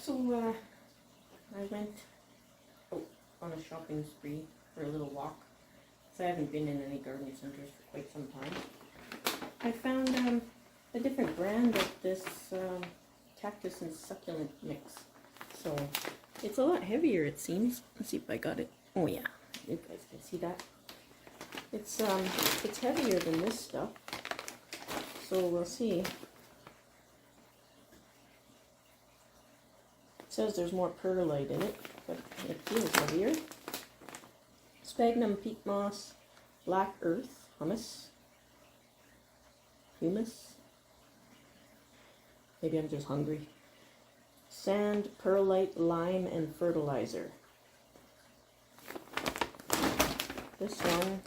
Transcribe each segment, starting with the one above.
So I went on a shopping spree for a little walk. So I haven't been in any garden centers for quite some time. I found a different brand of this cactus and succulent mix. So it's a lot heavier, it seems. Let's see if I got it. Oh yeah, you guys can see that. It's heavier than this stuff. So we'll see. It says there's more perlite in it, but it feels heavier. Sphagnum, peat moss, black earth, humus. Maybe I'm just hungry. Sand, perlite, lime, and fertilizer. This one.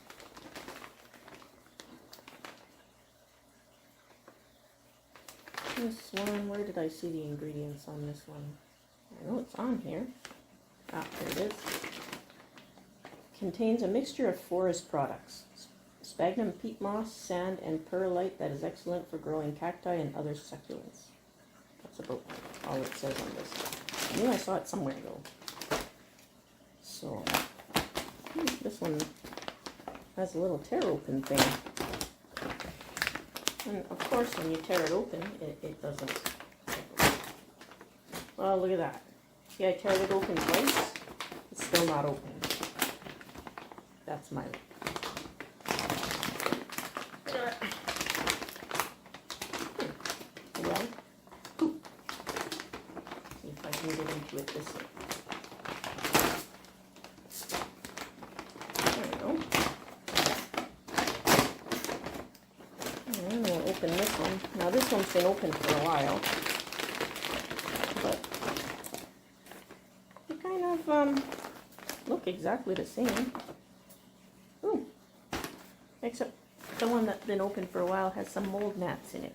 Where did I see the ingredients on this one? I know it's on here. Ah, there it is. Contains a mixture of forest products. Sphagnum, peat moss, sand, and perlite that is excellent for growing cacti and other succulents. That's about all it says on this. I knew I saw it somewhere though. So, this one has a little tear open thing. And of course when you tear it open, it doesn't. Well, look at that. See, I tear it open twice. It's still not open. That's my... Well, see if I can get into it this way. There we go. And we'll open this one. Now this one's been open for a while, but they kind of look exactly the same. Ooh, except the one that's been open for a while has some mold gnats in it.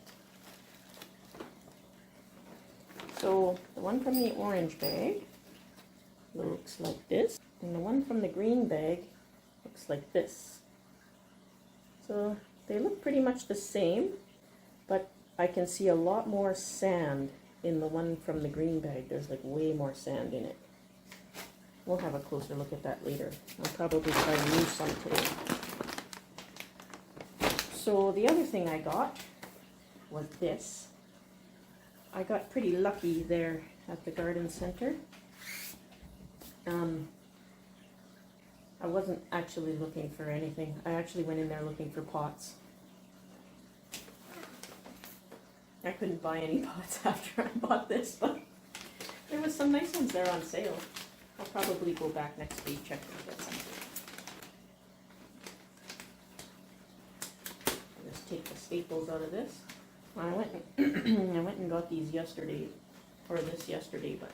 So the one from the orange bag looks like this, and the one from the green bag looks like this. So they look pretty much the same, but I can see a lot more sand in the one from the green bag. There's like way more sand in it. We'll have a closer look at that later. I'll probably try and use some today. So the other thing I got was this. I got pretty lucky there at the garden center. I wasn't actually looking for anything. I actually went in there looking for pots. I couldn't buy any pots after I bought this, but there was some nice ones there on sale. I'll probably go back next week, check and get some. I'll just take the staples out of this. I went and got these yesterday, or this yesterday, but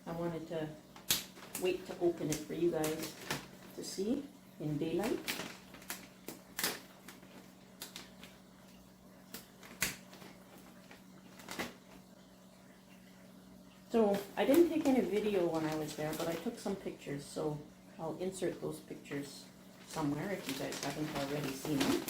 I wanted to wait to open it for you guys to see in daylight. So I didn't take any video when I was there, but I took some pictures, so I'll insert those pictures somewhere if you guys haven't already seen them.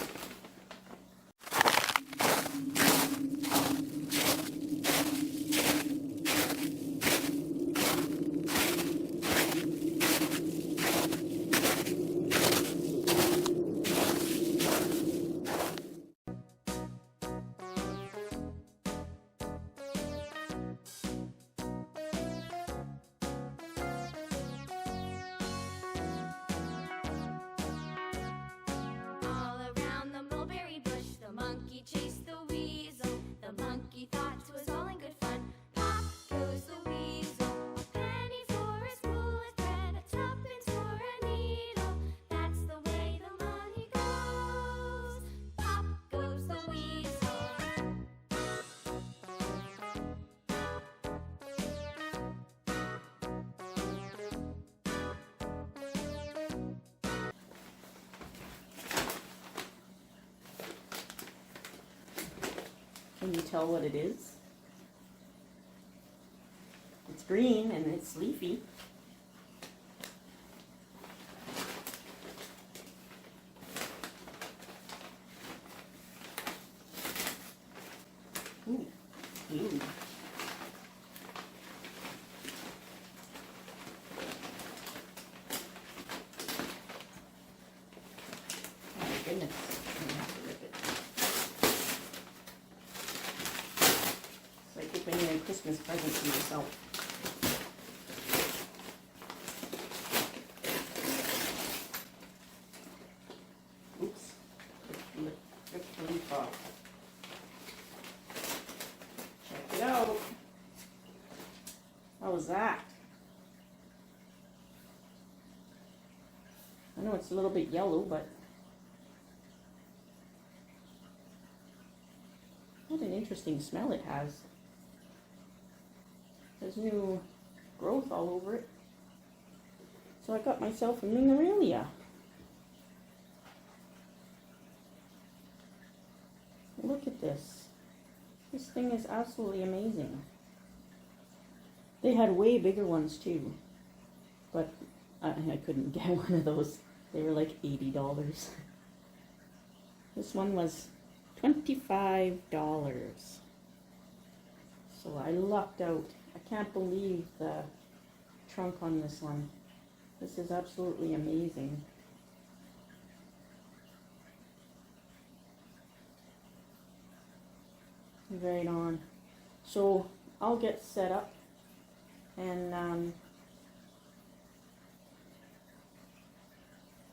Can you tell what it is? It's green and it's leafy. Ooh. Ooh. Christmas present to myself. Oops. Rip the leaf off. Check it out. How was that? I know it's a little bit yellow, but what an interesting smell it has. There's new growth all over it. So I got myself a Ming. Look at this. This thing is absolutely amazing. They had way bigger ones too, but I couldn't get one of those. They were like $80. This one was $25. So I lucked out. I can't believe the trunk on this one. This is absolutely amazing. Right on. So I'll get set up and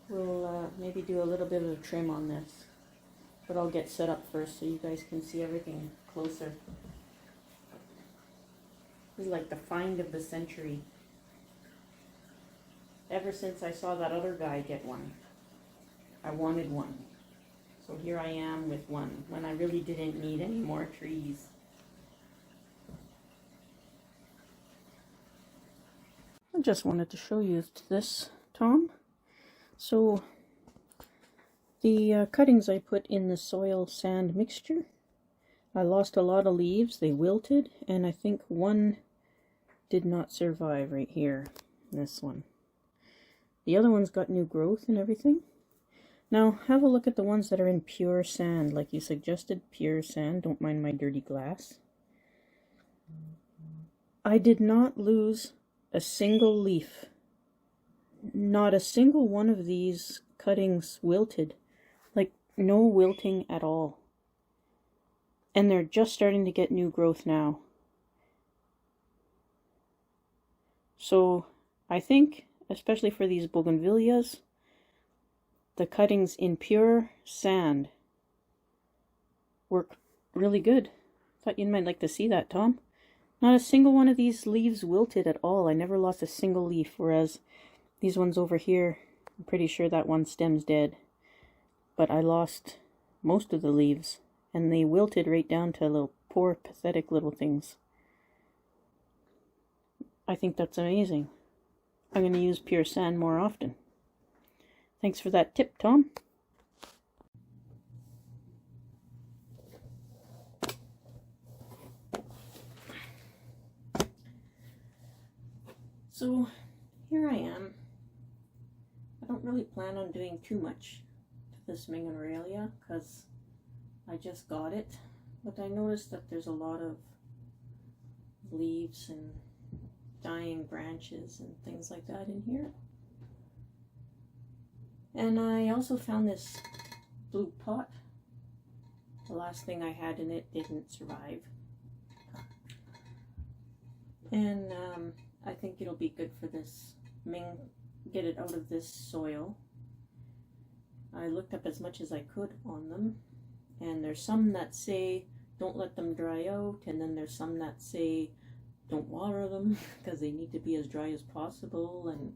we'll maybe do a little bit of a trim on this. But I'll get set up first so you guys can see everything closer. This is like the find of the century. Ever since I saw that other guy get one, I wanted one. So here I am with one when I really didn't need any more trees. I just wanted to show you this, Tom. So the cuttings I put in the soil sand mixture, I lost a lot of leaves. They wilted, and I think one did not survive right here. This one. The other one's got new growth and everything. Now have a look at the ones that are in pure sand, like you suggested, pure sand. Don't mind my dirty glass. I did not lose a single leaf. Not a single one of these cuttings wilted. Like, no wilting at all. And they're just starting to get new growth now. So I think, especially for these bougainvilleas, the cuttings in pure sand work really good. Thought you might like to see that, Tom. Not a single one of these leaves wilted at all. I never lost a single leaf, whereas these ones over here, I'm pretty sure that one stem's dead. But I lost most of the leaves, and they wilted right down to little poor, pathetic little things. I think that's amazing. I'm going to use pure sand more often. Thanks for that tip, Tom. So here I am. I don't really plan on doing too much to this Ming because I just got it. But I noticed that there's a lot of leaves and dying branches and things like that in here. And I also found this blue pot. The last thing I had in it didn't survive. And I think it'll be good for this Ming, get it out of this soil. I looked up as much as I could on them. And there's some that say don't let them dry out, and then there's some that say don't water them because they need to be as dry as possible, and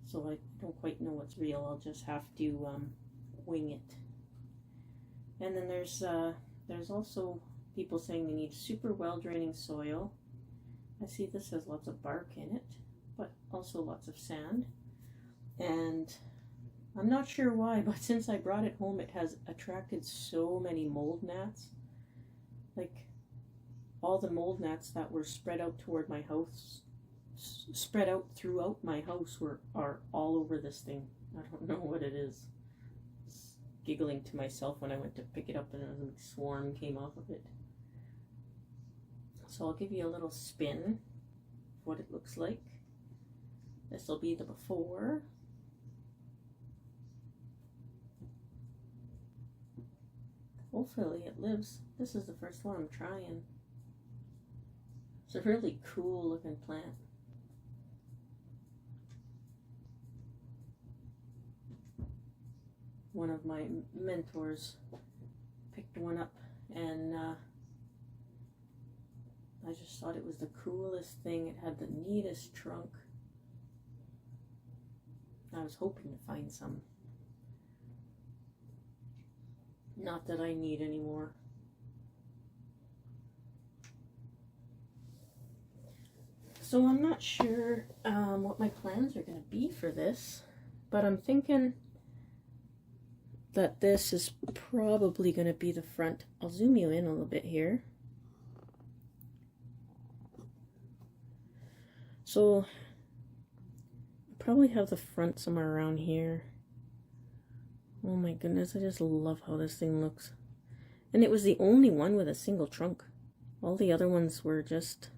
so I don't quite know what's real. I'll just have to wing it. And then there's also people saying they need super well draining soil. I see this has lots of bark in it, but also lots of sand. And I'm not sure why, but since I brought it home, it has attracted so many mold gnats. Like, all the mold gnats that were spread out toward my house, spread out throughout my house, are all over this thing. I don't know what it is. I was giggling to myself when I went to pick it up, and a swarm came off of it. So I'll give you a little spin of what it looks like. This will be the before. Hopefully it lives. This is the first one I'm trying. It's a really cool looking plant. One of my mentors picked one up, and I just thought it was the coolest thing. It had the neatest trunk. I was hoping to find some. Not that I need any more. So I'm not sure what my plans are going to be for this, but I'm thinking that this is probably going to be the front. I'll zoom you in a little bit here. So I probably have the front somewhere around here. Oh my goodness, I just love how this thing looks. And it was the only one with a single trunk. All the other ones were just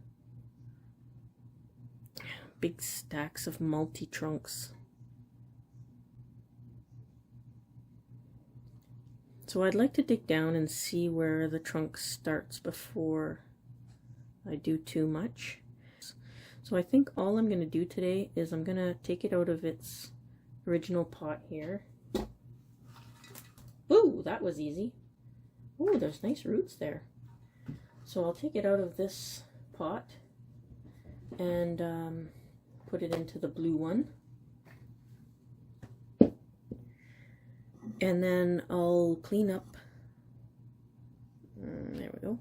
big stacks of multi-trunks. So I'd like to dig down and see where the trunk starts before I do too much. So I think all I'm going to do today is I'm going to take it out of its original pot here. Ooh, that was easy. Ooh, there's nice roots there. So I'll take it out of this pot and put it into the blue one. And then I'll clean up, there we go,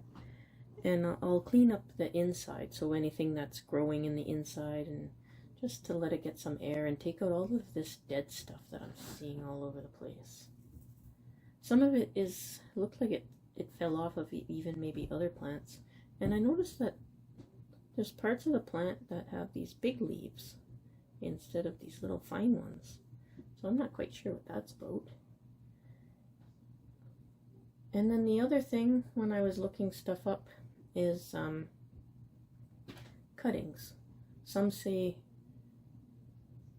and I'll clean up the inside, so anything that's growing in the inside, and just to let it get some air and take out all of this dead stuff that I'm seeing all over the place. Some of it looked like it fell off of even maybe other plants, and I noticed that there's parts of the plant that have these big leaves instead of these little fine ones, so I'm not quite sure what that's about. And then the other thing when I was looking stuff up is cuttings. Some say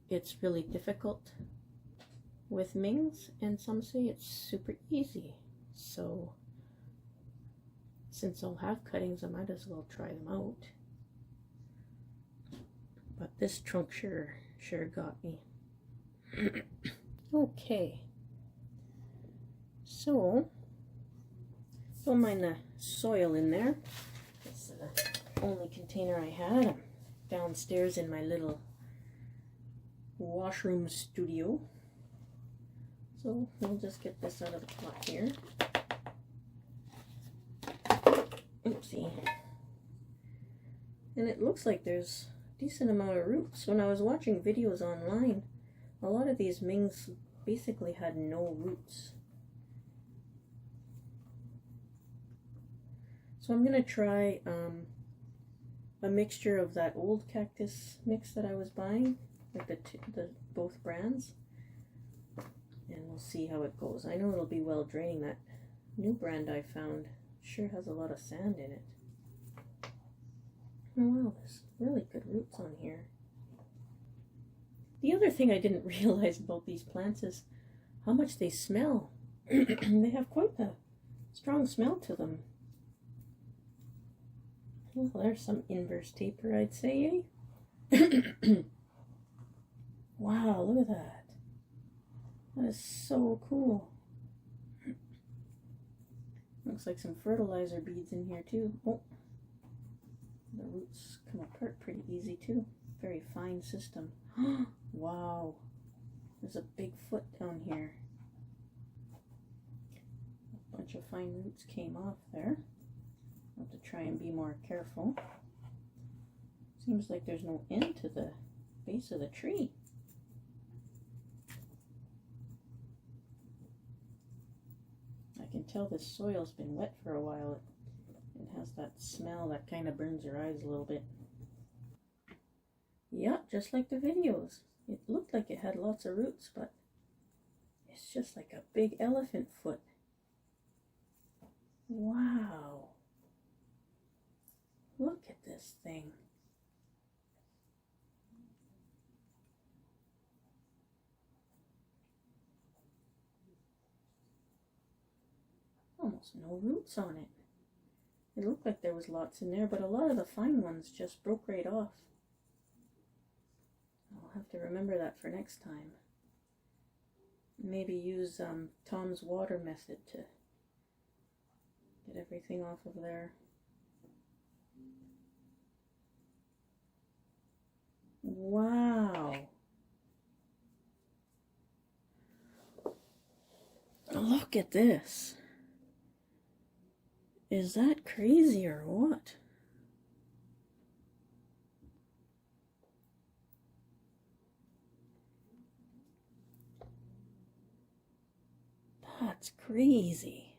it's really difficult with Mings, and some say it's super easy. So since I'll have cuttings, I might as well try them out. But this trunk sure got me. Okay. So don't mind the soil in there. It's the only container I had. I'm downstairs in my little washroom studio. So we'll just get this out of the pot here. Oopsie. And it looks like there's a decent amount of roots. When I was watching videos online, a lot of these Mings basically had no roots. So I'm going to try a mixture of that old cactus mix that I was buying, like the both brands, and we'll see how it goes. I know it'll be well draining. That new brand I found sure has a lot of sand in it. Oh wow, there's really good roots on here. The other thing I didn't realize about these plants is how much they smell. They have quite a strong smell to them. Well, there's some inverse taper, I'd say, eh? Wow, look at that. That is so cool. Looks like some fertilizer beads in here, too. Oh, the roots come apart pretty easy, too. Very fine system. Wow. There's a big foot down here. A bunch of fine roots came off there. I'll have to try and be more careful. Seems like there's no end to the base of the tree. I can tell this soil's been wet for a while. It has that smell that kind of burns your eyes a little bit. Yeah, just like the videos. It looked like it had lots of roots, but it's just like a big elephant foot. Wow. Look at this thing. Almost no roots on it. It looked like there was lots in there, but a lot of the fine ones just broke right off. I'll have to remember that for next time. Maybe use Tom's water method to get everything off of there. Wow. Look at this. Is that crazy or what? That's crazy.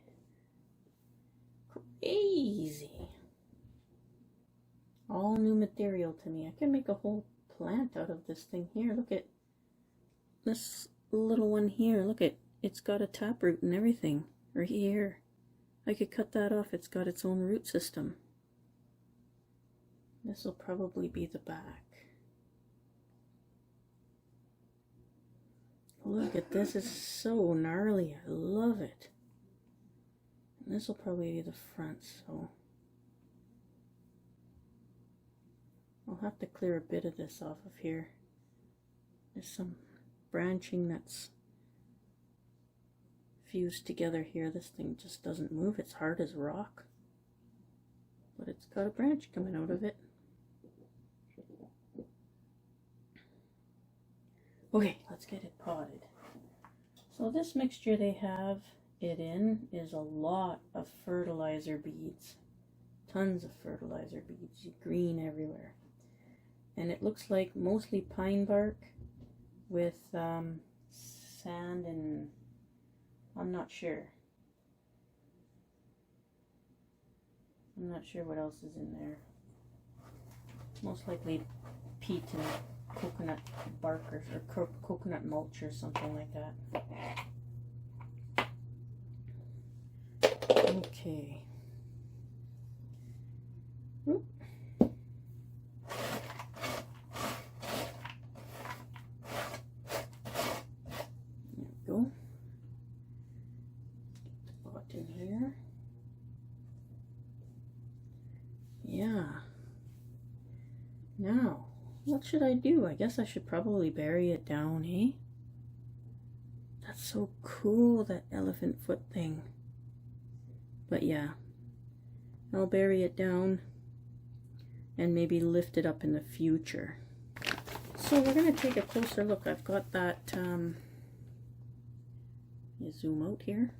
Crazy. All new material to me. I can make a whole plant out of this thing here. Look at this little one here. Look at, it's got a taproot and everything right here. I could cut that off. It's got its own root system. This will probably be the back. Look at this. It's so gnarly. I love it. And this will probably be the front, so I'll have to clear a bit of this off of here. There's some branching that's fused together here. This thing just doesn't move. It's hard as rock, but it's got a branch coming out of it. Okay, let's get it potted. So this mixture they have it in is a lot of fertilizer beads. Tons of fertilizer beads, green everywhere. And it looks like mostly pine bark with sand and I'm not sure. I'm not sure what else is in there. Most likely peat and coconut bark or coconut mulch or something like that. Okay. Oop. There we go. Get the pot in here. Yeah. Now, what should I do? I guess I should probably bury it down, eh? That's so cool, that elephant foot thing. But yeah, I'll bury it down and maybe lift it up in the future. So we're going to take a closer look. I've got that, you zoom out here.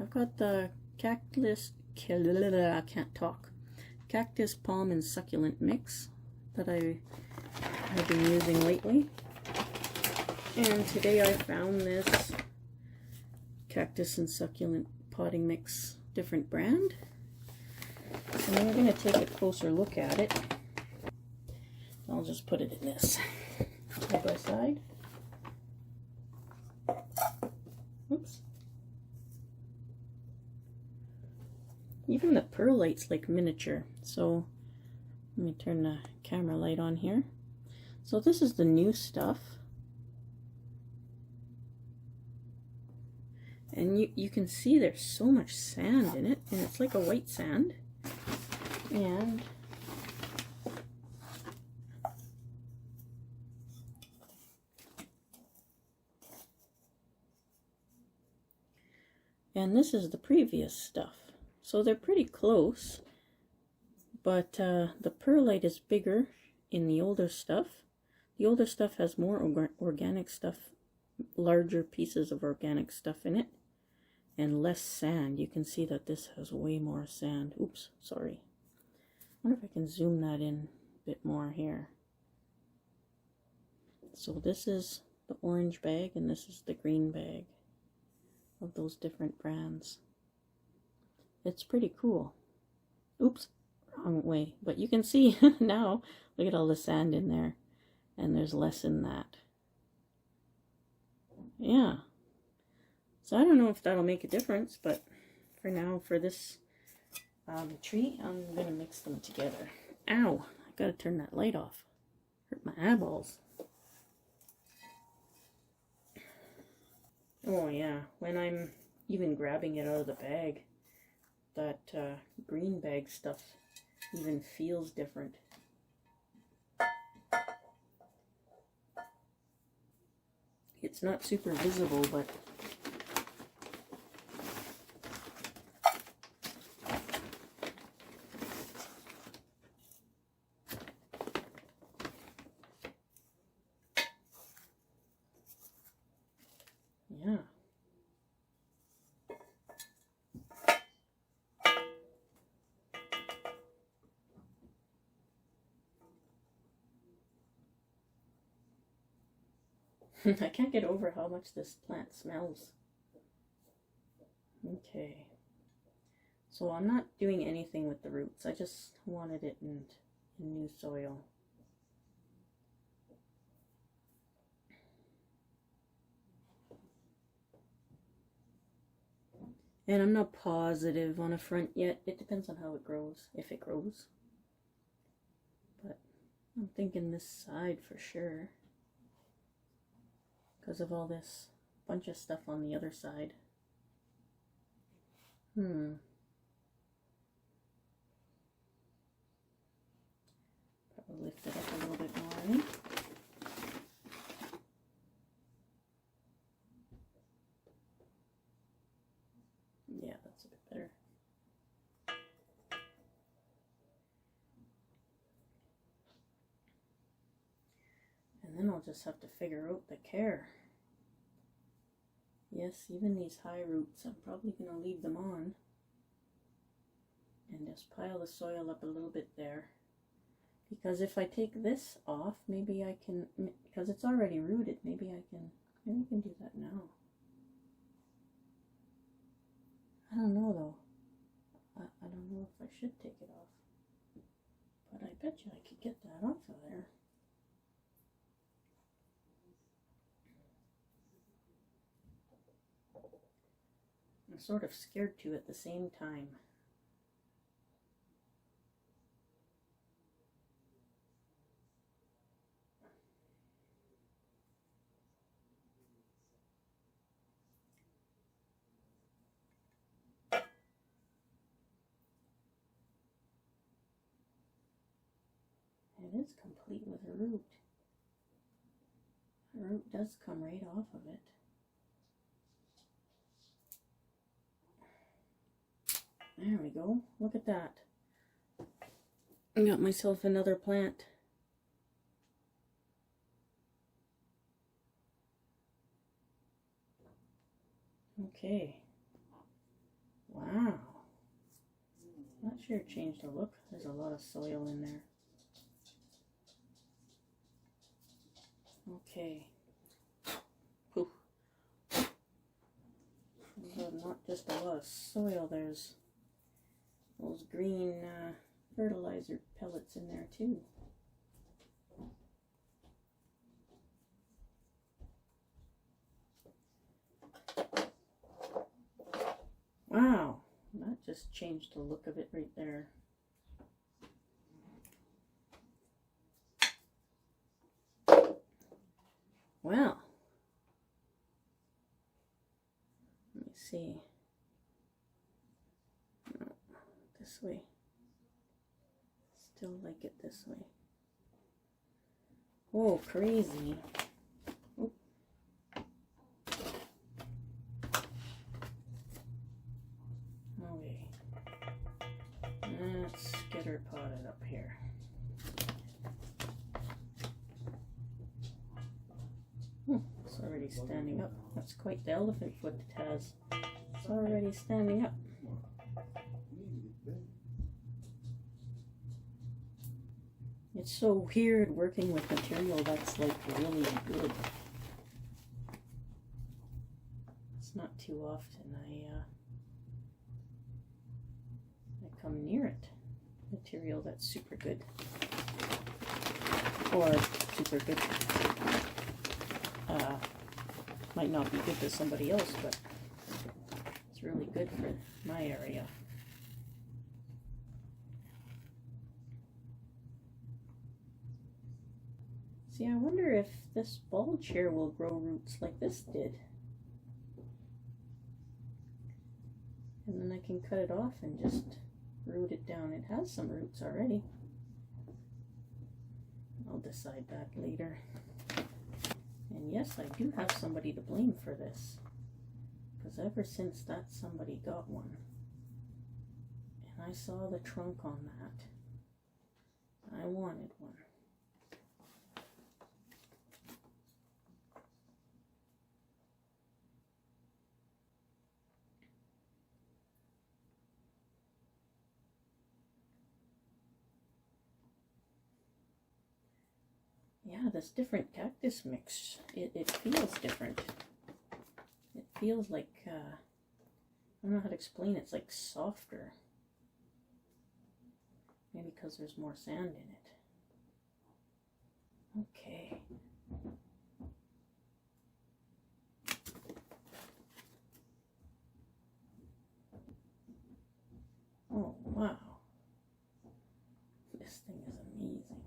I've got the cactus, I can't talk. Cactus, palm, and succulent mix that I've been using lately. And today I found this cactus and succulent potting mix, different brand. And then we're going to take a closer look at it. I'll just put it in this side by side. Oops. Even the perlite's like miniature. So let me turn the camera light on here. So this is the new stuff. And you can see there's so much sand in it, and it's like a white sand. And this is the previous stuff. So they're pretty close, but the perlite is bigger in the older stuff. The older stuff has more organic stuff, larger pieces of organic stuff in it, and less sand. You can see that this has way more sand. Oops, sorry. I wonder if I can zoom that in a bit more here. So this is the orange bag, and this is the green bag of those different brands. It's pretty cool. Oops, wrong way. But you can see now, look at all the sand in there, and there's less in that. Yeah. So I don't know if that'll make a difference, but for now, for this tree, I'm going to mix them together. Ow! I gotta turn that light off. Hurt my eyeballs. Oh yeah, when I'm even grabbing it out of the bag, that green bag stuff even feels different. It's not super visible, but yeah. I can't get over how much this plant smells. Okay. So I'm not doing anything with the roots. I just wanted it in new soil. And I'm not positive on a front yet. It depends on how it grows, if it grows. But I'm thinking this side for sure, because of all this bunch of stuff on the other side. Probably lift it up a little bit more. Yeah, that's a bit better. And then I'll just have to figure out the care. Yes, even these high roots, I'm probably going to leave them on and just pile the soil up a little bit there. Because if I take this off, maybe I can, because it's already rooted, maybe I can do that now. I don't know though. I don't know if I should take it off. But I bet you I could get that off of there. I'm sort of scared to at the same time. It is complete with a root. The root does come right off of it. There we go. Look at that. I got myself another plant. Okay. Wow. That sure changed the look. There's a lot of soil in there. Okay. Poof. There's not just a lot of soil, there's those green fertilizer pellets in there too. Wow, that just changed the look of it right there. Well, let me see. No, this way. Still like it this way. Oh, crazy. Oop. Okay. Let's get her potted up here. It's already standing up. That's quite the elephant foot it has. It's already standing up. It's so weird working with material that's like really good. It's not too often I come near it. Material that's super good. Or super good. Might not be good to somebody else, but it's really good for my area. See, I wonder if this bulge here will grow roots like this did. And then I can cut it off and just root it down. It has some roots already. I'll decide that later. And yes, I do have somebody to blame for this, because ever since that somebody got one and I saw the trunk on that, I wanted one. Yeah, this different cactus mix, it feels different. It feels like, I don't know how to explain it. It's like softer. Maybe because there's more sand in it. Okay. Oh, wow. This thing is amazing.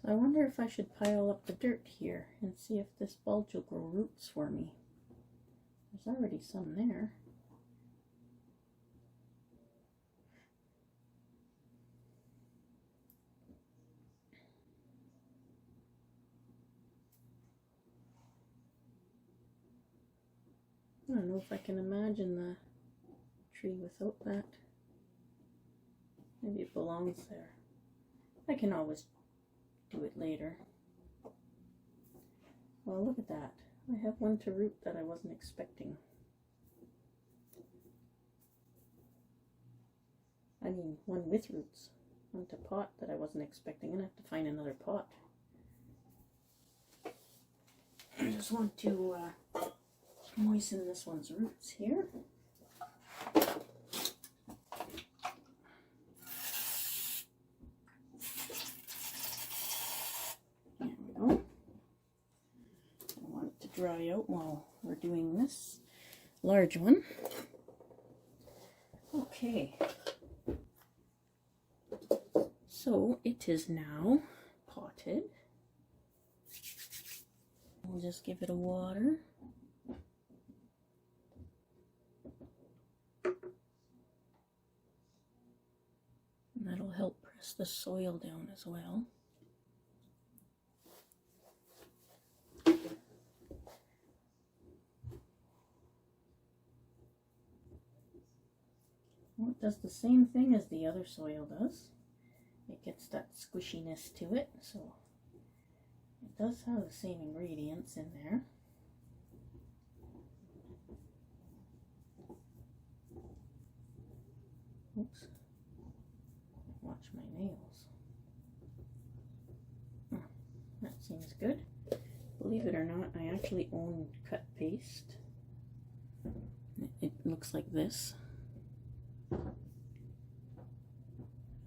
So I wonder if I should pile up the dirt here and see if this bulge will grow roots for me. There's already some there. I don't know if I can imagine the tree without that. Maybe it belongs there. I can always do it later. Well, look at that. I have one to root that I wasn't expecting. I mean, one with roots. One to pot that I wasn't expecting. I'm gonna have to find another pot. I just want to moisten this one's roots here. There we go. I want it to dry out while we're doing this large one. Okay. So it is now potted. We'll just give it a water. And that'll help press the soil down as well. Well, it does the same thing as the other soil does. It gets that squishiness to it, so it does have the same ingredients in there. Oops. Watch my nails. That seems good. Believe it or not, I actually own cut paste. It looks like this.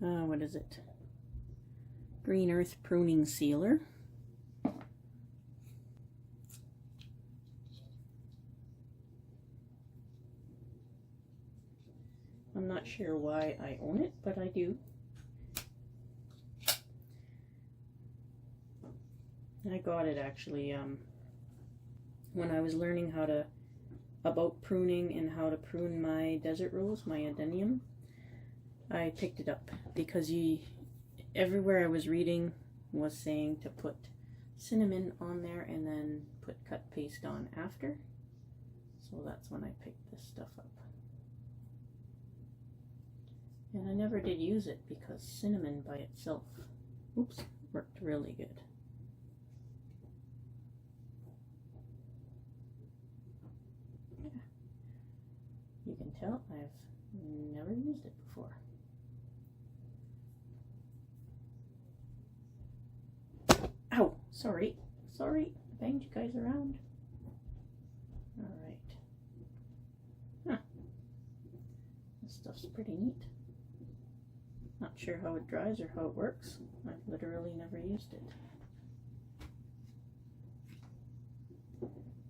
What is it? Green Earth Pruning Sealer. I'm not sure why I own it, but I do. I got it actually when I was learning about pruning and how to prune my desert rose, my adenium. I picked it up because everywhere I was reading was saying to put cinnamon on there and then put cut paste on after. So that's when I picked this stuff up. And I never did use it because cinnamon by itself, oops, worked really good. Yeah. You can tell I've never used it before. Ow! Sorry. Sorry. I banged you guys around. Alright. Huh. This stuff's pretty neat. Not sure how it dries or how it works. I've literally never used it.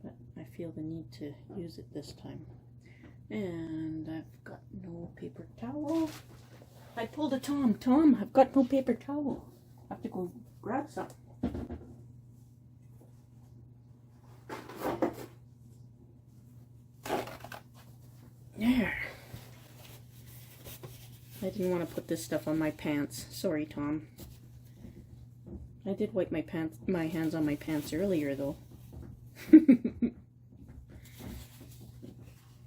But I feel the need to use it this time. And I've got no paper towel. I pulled a Tom. Tom, I've got no paper towel. I have to go grab some. I didn't want to put this stuff on my pants. Sorry, Tom. I did wipe my hands on my pants earlier, though.